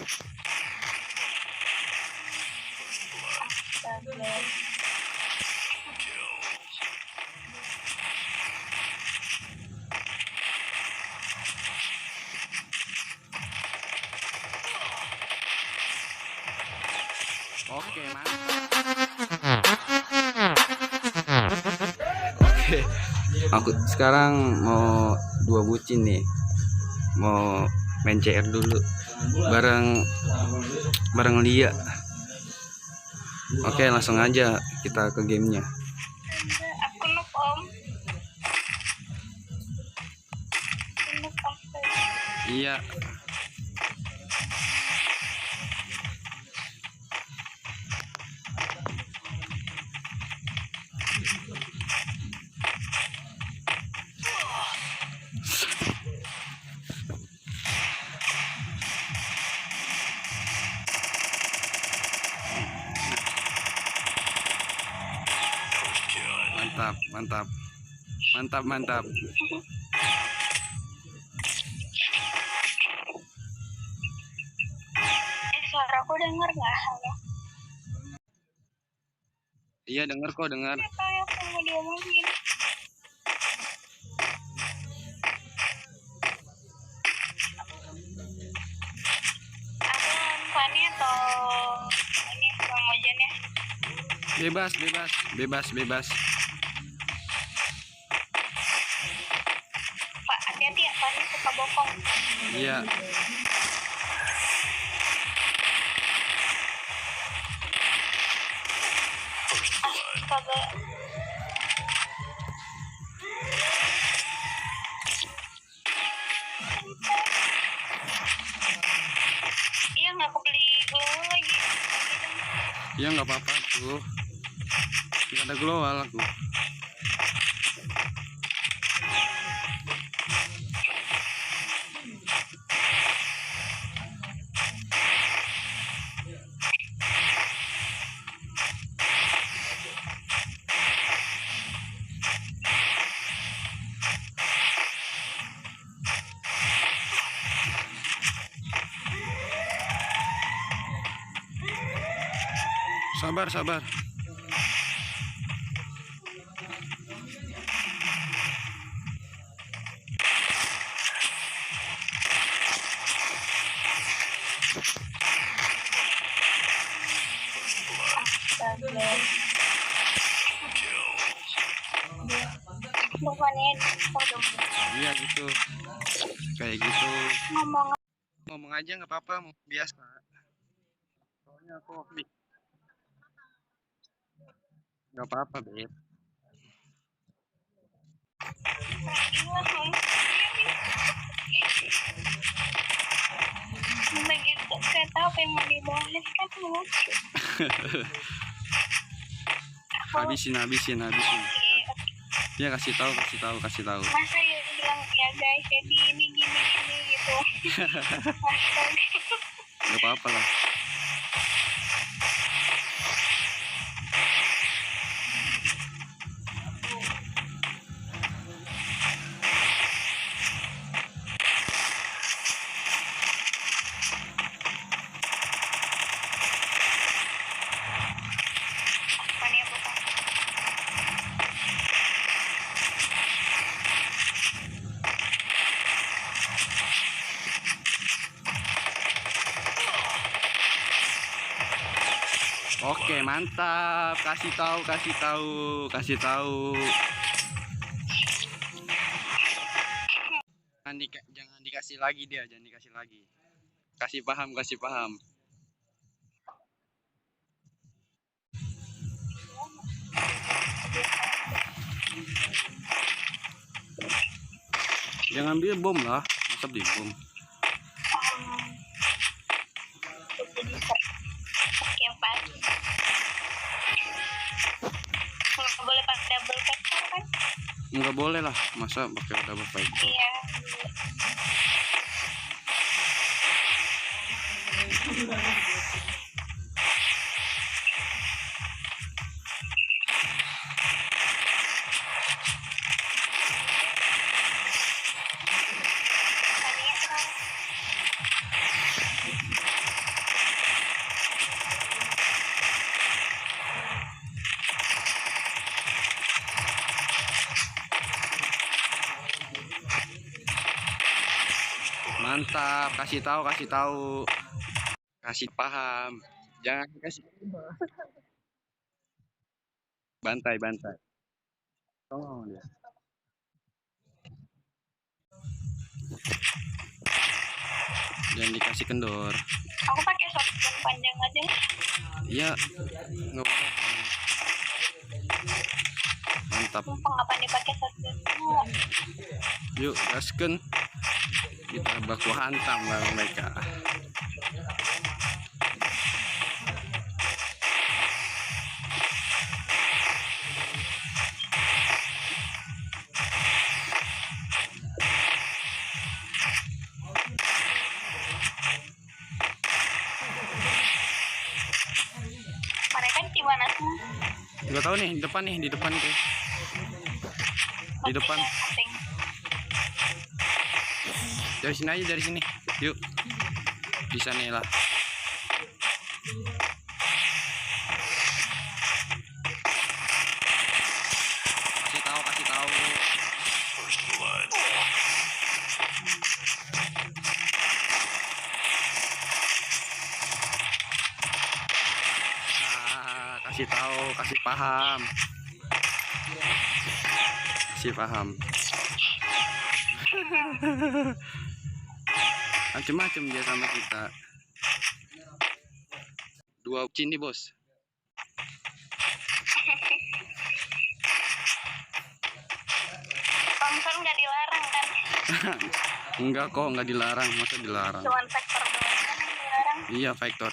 Oke, mantap. Oke, aku sekarang mau dua bucin nih, mau main CR dulu bareng Lia. Oke, langsung aja kita ke gamenya. Aku noob om. Iya. Mantap, mantap, mantap, mantap. Suara aku dengar nggak? Halo. Iya, dengar kok, dengar. Apa yang mau diomongin? Aku Fani atau ini Bang Ojan ya? Bebas, bebas, bebas, bebas. Pak, hati-hati ya, Fani suka bokong. Iya. Astaga. Iya nggak kebeli glow lagi. Iya, nggak apa-apa tuh. Nggak ada global aku. Sabar, sabar. Bukannya Iya gitu. Kayak gitu. ngomong Ngomong aja nggak apa-apa, biasa. Soalnya aku hobi. Nggak apa-apa, Beb. begitu saya tahu apa yang mau dibahas kan lucu. Habisin, habisin, habisin. Ya, kasih tahu, kasih tahu, kasih tahu. Masa ya bilang ya guys jadi ini gini gitu. Nggak apa-apa lah. Oke, mantap. Kasih tahu, kasih tahu, kasih tahu. Jangan dikasih lagi dia, jangan dikasih lagi. Kasih paham, kasih paham. Jangan ambil bom lah, masa beli bom. Yang pagi nggak boleh pakai double factor kan? Nggak boleh lah, masa pakai double factor. Iya. Mantap, kasih tahu, kasih paham, jangan kasih bantai. Oh dia. Jangan dikasih kendor. Aku pakai shotgun panjang aja. Iya, nggak apa-apa. Mantap. Mumpung apa dipakai shotgun? Yuk, gaskeun. Kita baku hantam bareng mereka. Mereka di mana sih? Nggak tahu nih, di depan tuh. Di depan. Penting. Dari sini aja, dari sini. Yuk. Bisa nih lah. Kasih tahu. Kasih tahu, kasih paham. Macem-macem dia sama kita. 2 bucin nih, bos. Thompson nggak dilarang kan? Enggak kok, nggak dilarang. Masa dilarang? Cuman sektor doang kan yang dilarang. Iya, Vector.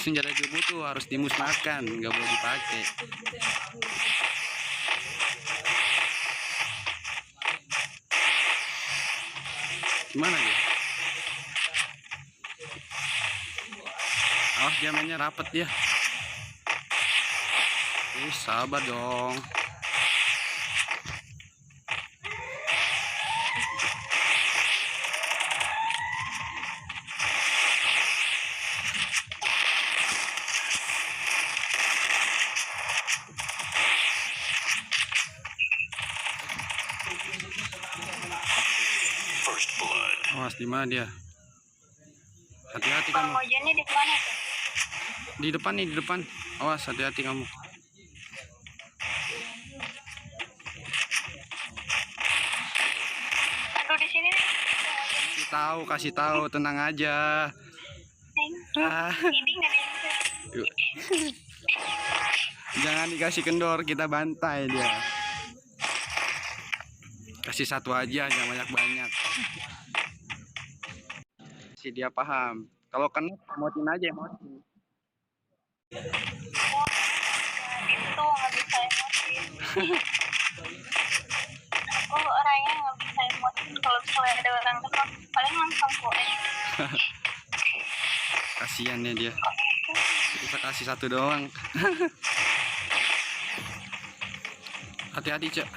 Senjata cupu tuh harus dimusnahkan, nggak boleh dipakai. Gimana dia? Awas dia mainnya rapet dia. Sabar dong. Awas di mana dia? Hati-hati Bang kamu. Mojannya di mana tuh? Di depan nih, di depan. Awas, hati-hati kamu. Aduh di sini nih. Kasih tahu, tenang aja. Ini nggak ada. Yuk. Jangan dikasih kendor, kita bantai dia. Kasih satu aja, jangan banyak-banyak. Si dia paham. Kalau kena, emotin aja, emosi. Itu nggak bisa emosi. Aku orangnya nggak bisa emosi. Kalau misalnya ada orang kenal, paling langsung kuat. Kasian ya dia. Kita kasih satu doang. Hati-hati, Cek.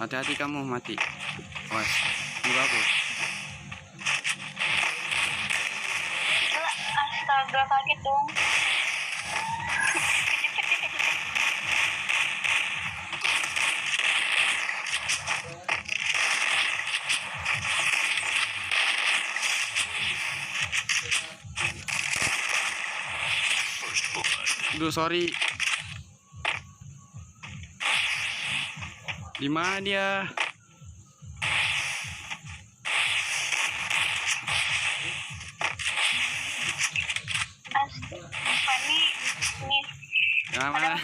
Hati-hati kamu mati. Awas, juga aku. Astaga, kaget dong. Duh, sorry. Di mana dia? Nih. Ya, mana?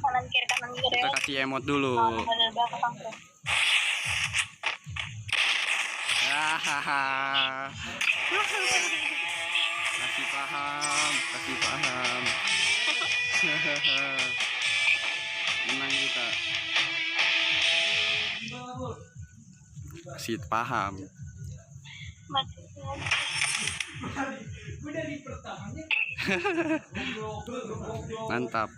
Kanan kiri. Kita kasih emot dulu. Ada belakang tuh. Kasih paham. Menang kita. Kasih paham. Mantap.